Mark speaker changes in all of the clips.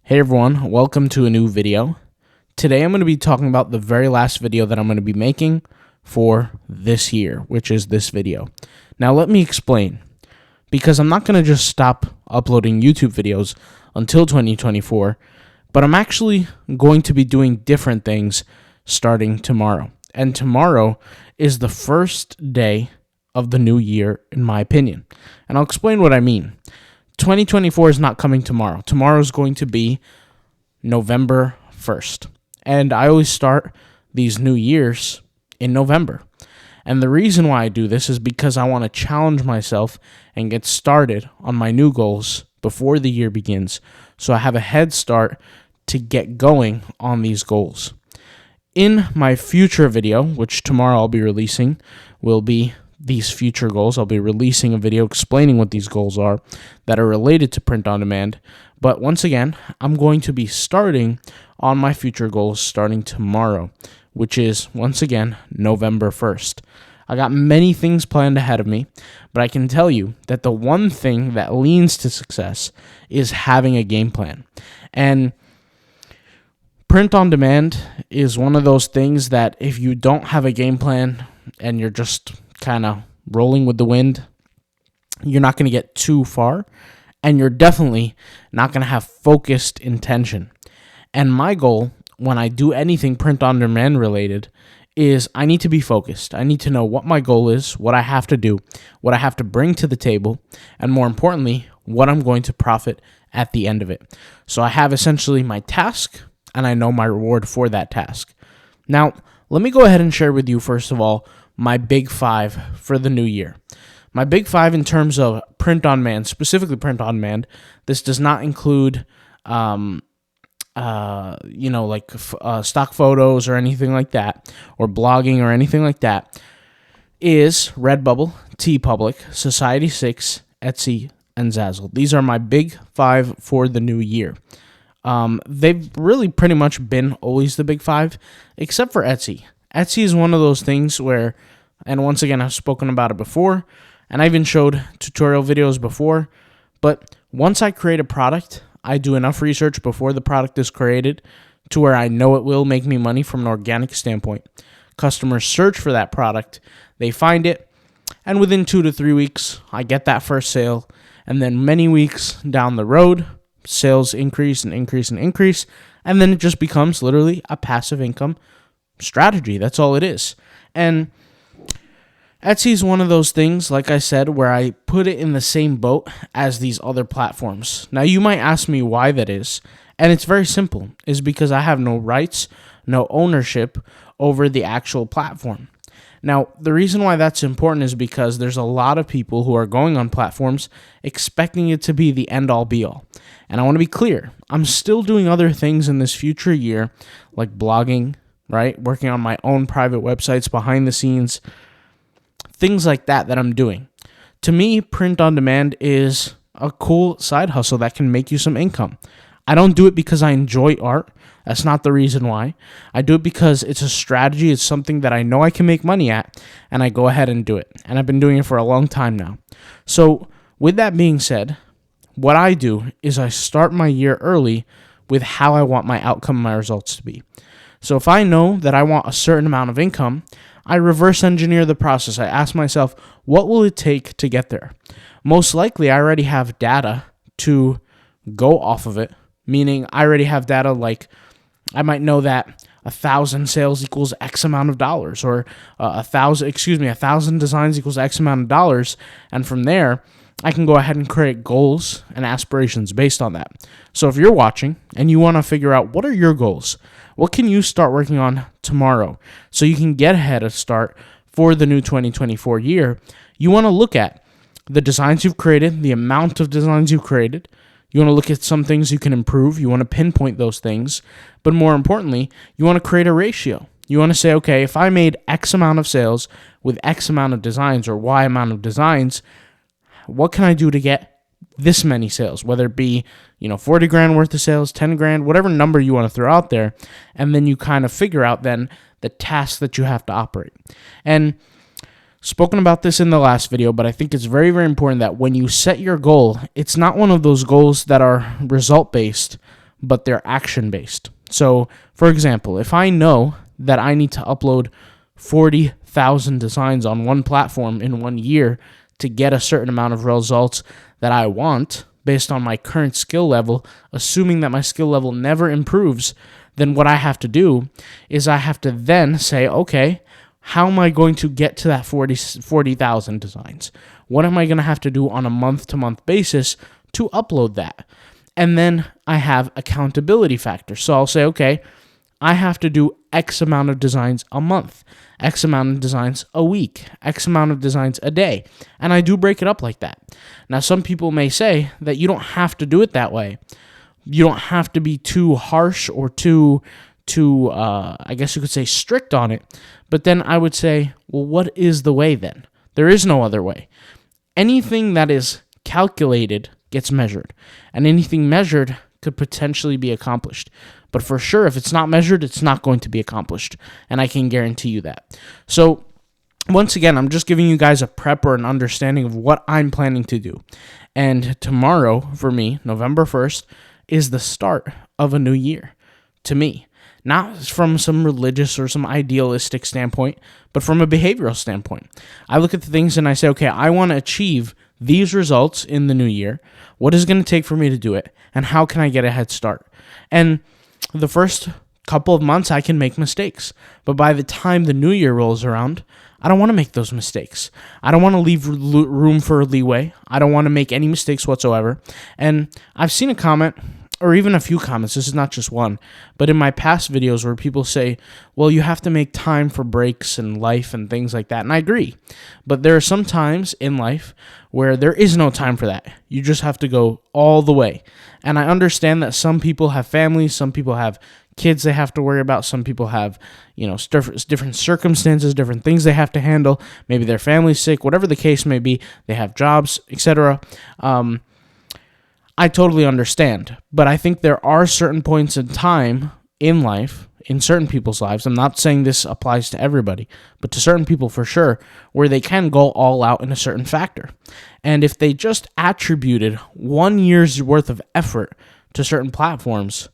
Speaker 1: Hey everyone, welcome to a new video. Today I'm going to be talking about the very last video that I'm going to be making for this year, which is this video. Now let me explain, because I'm not going to just stop uploading YouTube videos until 2024, but I'm actually going to be doing different things starting tomorrow. And tomorrow is the first day of the new year, in my opinion. And I'll explain what I mean. 2024 is not coming tomorrow. Tomorrow is going to be November 1st. And I always start these new years in November. And the reason why I do this is because I want to challenge myself and get started on my new goals before the year begins, so I have a head start to get going on these goals. In my future video, which tomorrow I'll be releasing, will be these future goals. I'll be releasing a video explaining what these goals are that are related to print on demand. But once again, I'm going to be starting on my future goals starting tomorrow, which is, once again, November 1st. I got many things planned ahead of me, but I can tell you that the one thing that leads to success is having a game plan. And print on demand is one of those things that if you don't have a game plan and you're just kind of rolling with the wind, you're not going to get too far, and you're definitely not going to have focused intention. And my goal when I do anything print on demand related is I need to be focused. I need to know what my goal is, what I have to do, what I have to bring to the table, and more importantly, what I'm going to profit at the end of it. So I have essentially my task, and I know my reward for that task. Now, let me go ahead and share with you, first of all, my big five for the new year. My big five in terms of print on demand, specifically print on demand. This does not include, stock photos or anything like that, or blogging or anything like that. Is Redbubble, TeePublic, Society6, Etsy, and Zazzle. These are my big five for the new year. They've really pretty much been always the big five, except for Etsy. Etsy is one of those things where, and once again, I've spoken about it before, and I even showed tutorial videos before, but once I create a product, I do enough research before the product is created to where I know it will make me money from an organic standpoint. Customers search for that product, they find it, and within 2 to 3 weeks, I get that first sale, and then many weeks down the road, sales increase and increase and increase, and then it just becomes literally a passive income strategy. That's all it is. And Etsy is one of those things, like I said, where I put it in the same boat as these other platforms. Now, you might ask me why that is, and it's very simple. It's because I have no rights, no ownership over the actual platform. Now, the reason why that's important is because there's a lot of people who are going on platforms expecting it to be the end-all be-all. And I want to be clear, I'm still doing other things in this future year, like blogging, right? Working on my own private websites behind the scenes, things like that I'm doing. To me, print on demand is a cool side hustle that can make you some income. I don't do it because I enjoy art. That's not the reason why. I do it because it's a strategy. It's something that I know I can make money at, and I go ahead and do it. And I've been doing it for a long time now. So with that being said, what I do is I start my year early with how I want my outcome, my results to be. So if I know that I want a certain amount of income, I reverse engineer the process. I ask myself, what will it take to get there? Most likely, I already have data to go off of it, meaning I already have data like I might know that 1,000 sales equals X amount of dollars, or 1,000 designs equals X amount of dollars, and from there, I can go ahead and create goals and aspirations based on that. So if you're watching and you want to figure out what are your goals, what can you start working on tomorrow so you can get ahead of start for the new 2024 year, you want to look at the designs you've created, the amount of designs you've created. You want to look at some things you can improve. You want to pinpoint those things. But more importantly, you want to create a ratio. You want to say, okay, if I made X amount of sales with X amount of designs or Y amount of designs, what can I do to get this many sales, whether it be, 40 grand worth of sales, 10 grand, whatever number you want to throw out there. And then you kind of figure out then the tasks that you have to operate. And spoken about this in the last video, but I think it's very, very important that when you set your goal, it's not one of those goals that are result-based, but they're action-based. So, for example, if I know that I need to upload 40,000 designs on one platform in 1 year to get a certain amount of results that I want based on my current skill level, assuming that my skill level never improves, then what I have to do is I have to then say, okay, how am I going to get to that 40,000 designs? What am I going to have to do on a month-to-month basis to upload that? And then I have accountability factors. So I'll say, okay, I have to do X amount of designs a month, X amount of designs a week, X amount of designs a day. And I do break it up like that. Now, some people may say that you don't have to do it that way. You don't have to be too harsh or too I guess you could say strict on it. But then I would say, well, what is the way then? There is no other way. Anything that is calculated gets measured, and anything measured could potentially be accomplished. But for sure, if it's not measured, it's not going to be accomplished, and I can guarantee you that. So once again, I'm just giving you guys a prep or an understanding of what I'm planning to do. And tomorrow, for me, November 1st, is the start of a new year to me. Not from some religious or some idealistic standpoint, but from a behavioral standpoint. I look at the things and I say, okay, I want to achieve these results in the new year. What is it going to take for me to do it? And how can I get a head start? And the first couple of months, I can make mistakes. But by the time the new year rolls around, I don't want to make those mistakes. I don't want to leave room for leeway. I don't want to make any mistakes whatsoever. And I've seen a comment, or even a few comments, this is not just one, but in my past videos where people say, well, you have to make time for breaks in life and things like that. And I agree. But there are some times in life where there is no time for that. You just have to go all the way. And I understand that some people have families, some people have kids they have to worry about, some people have, different circumstances, different things they have to handle. Maybe their family's sick, whatever the case may be, they have jobs, etc. I totally understand, but I think there are certain points in time in life, in certain people's lives, I'm not saying this applies to everybody, but to certain people for sure, where they can go all out in a certain factor. And if they just attributed 1 year's worth of effort to certain platforms,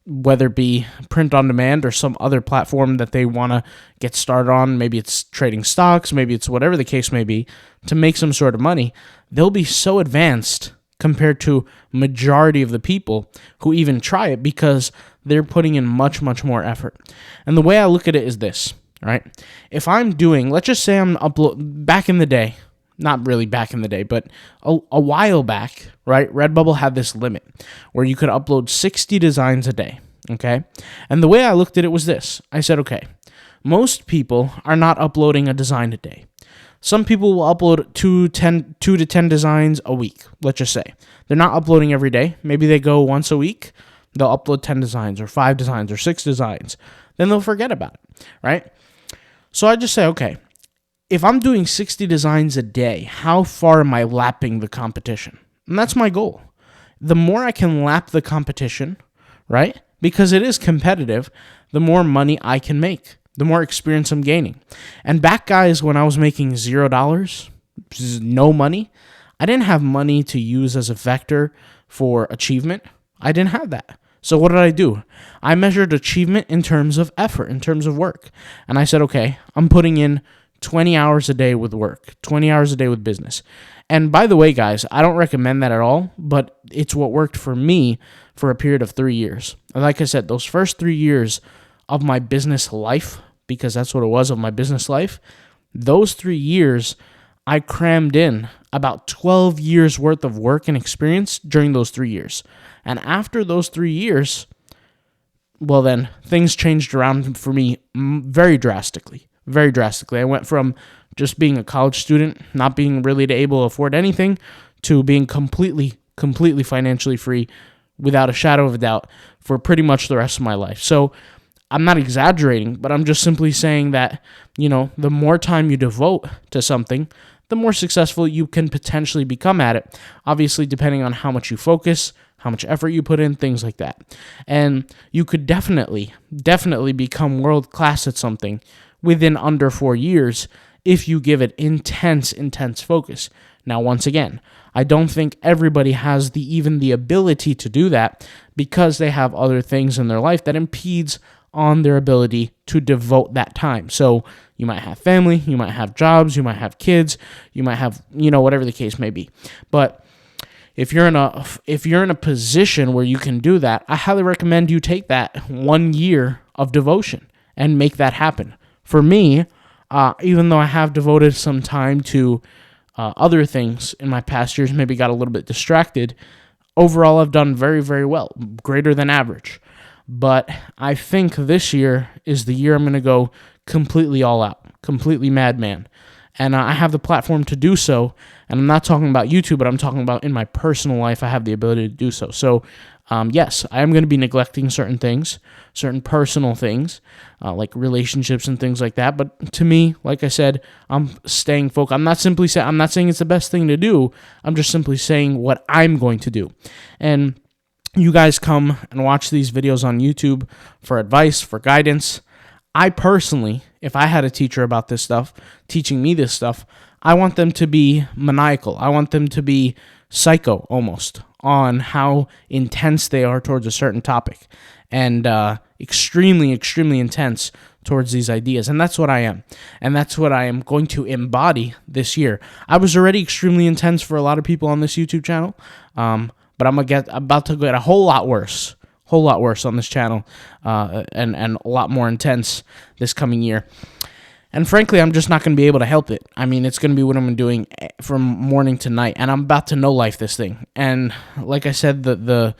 Speaker 1: whether it be print on demand or some other platform that they want to get started on, maybe it's trading stocks, maybe it's whatever the case may be, to make some sort of money, they'll be so advanced compared to majority of the people who even try it because they're putting in much, much more effort. And the way I look at it is this, right? If I'm doing, let's just say I'm back in the day, not really back in the day, but a while back, right? Redbubble had this limit where you could upload 60 designs a day, okay? And the way I looked at it was this. I said, okay, most people are not uploading a design a day. Some people will upload 2 to 10 designs a week, let's just say. They're not uploading every day. Maybe they go once a week. They'll upload 10 designs or 5 designs or 6 designs. Then they'll forget about it, right? So I just say, okay, if I'm doing 60 designs a day, how far am I lapping the competition? And that's my goal. The more I can lap the competition, right? Because it is competitive, the more money I can make, the more experience I'm gaining. And back, guys, when I was making $0, no money, I didn't have money to use as a vector for achievement. I didn't have that. So what did I do? I measured achievement in terms of effort, in terms of work. And I said, okay, I'm putting in 20 hours a day with work, 20 hours a day with business. And by the way, guys, I don't recommend that at all, but it's what worked for me for a period of 3 years. And like I said, those first 3 years of my business life, because that's what it was, of my business life, those 3 years, I crammed in about 12 years worth of work and experience during those 3 years. And after those 3 years, well then, things changed around for me very drastically. Very drastically. I went from just being a college student, not being really able to afford anything, to being completely financially free without a shadow of a doubt for pretty much the rest of my life. So I'm not exaggerating, but I'm just simply saying that, the more time you devote to something, the more successful you can potentially become at it. Obviously, depending on how much you focus, how much effort you put in, things like that. And you could definitely become world-class at something within under 4 years if you give it intense focus. Now, once again, I don't think everybody has even the ability to do that because they have other things in their life that impedes on their ability to devote that time. So you might have family, you might have jobs, you might have kids, you might have, whatever the case may be. But if you're in a position where you can do that, I highly recommend you take that 1 year of devotion and make that happen. For me, even though I have devoted some time to other things in my past years, maybe got a little bit distracted, overall I've done very, very well, greater than average. But I think this year is the year I'm going to go completely all out, completely madman. And I have the platform to do so. And I'm not talking about YouTube, but I'm talking about in my personal life, I have the ability to do so. So, yes, I am going to be neglecting certain things, certain personal things, like relationships and things like that. But to me, like I said, I'm staying focused. I'm not saying it's the best thing to do. I'm just simply saying what I'm going to do. And you guys come and watch these videos on YouTube for advice, for guidance. I personally, if I had a teacher about this stuff, teaching me this stuff, I want them to be maniacal. I want them to be psycho almost on how intense they are towards a certain topic and extremely, extremely intense towards these ideas. And that's what I am. And that's what I am going to embody this year. I was already extremely intense for a lot of people on this YouTube channel, but I'm about to get a whole lot worse on this channel, and a lot more intense this coming year. And frankly, I'm just not going to be able to help it. I mean, it's going to be what I'm doing from morning to night, and I'm about to no-life this thing. And like I said, the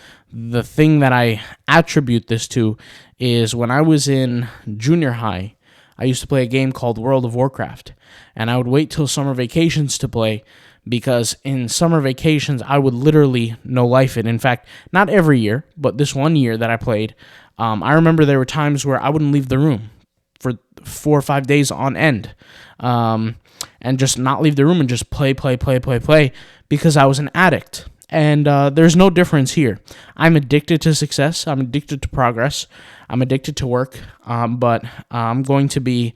Speaker 1: thing that I attribute this to is when I was in junior high, I used to play a game called World of Warcraft, and I would wait till summer vacations to play, because in summer vacations, I would literally no-life it. In fact, not every year, but this 1 year that I played, I remember there were times where I wouldn't leave the room for 4 or 5 days on end, and just not leave the room and just play, because I was an addict. And there's no difference here. I'm addicted to success. I'm addicted to progress. I'm addicted to work, but I'm going to be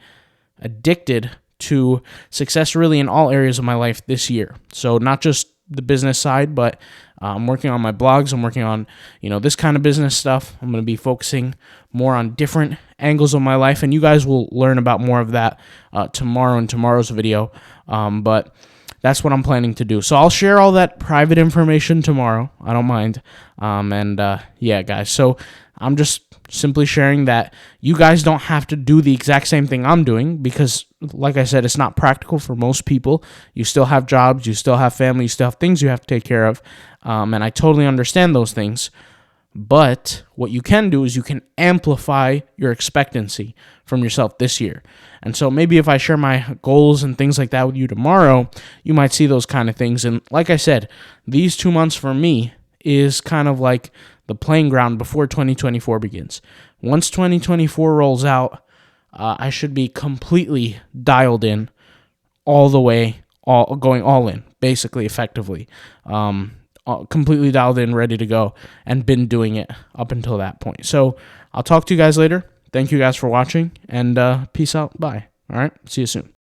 Speaker 1: addicted to success really in all areas of my life this year. So not just the business side, but I'm working on my blogs. I'm working on, this kind of business stuff. I'm going to be focusing more on different angles of my life, and you guys will learn about more of that tomorrow in tomorrow's video. But that's what I'm planning to do. So I'll share all that private information tomorrow. I don't mind. Yeah, guys. So I'm just simply sharing that you guys don't have to do the exact same thing I'm doing, because, like I said, it's not practical for most people. You still have jobs, you still have family, you still have things you have to take care of, and I totally understand those things. But what you can do is you can amplify your expectancy from yourself this year. And so maybe if I share my goals and things like that with you tomorrow, you might see those kind of things. And like I said, these 2 months for me is kind of like the playing ground before 2024 begins. Once 2024 rolls out, I should be completely dialed in all the way, going all in, basically, effectively. Completely dialed in, ready to go, and been doing it up until that point. So I'll talk to you guys later. Thank you guys for watching, and peace out. Bye. All right. See you soon.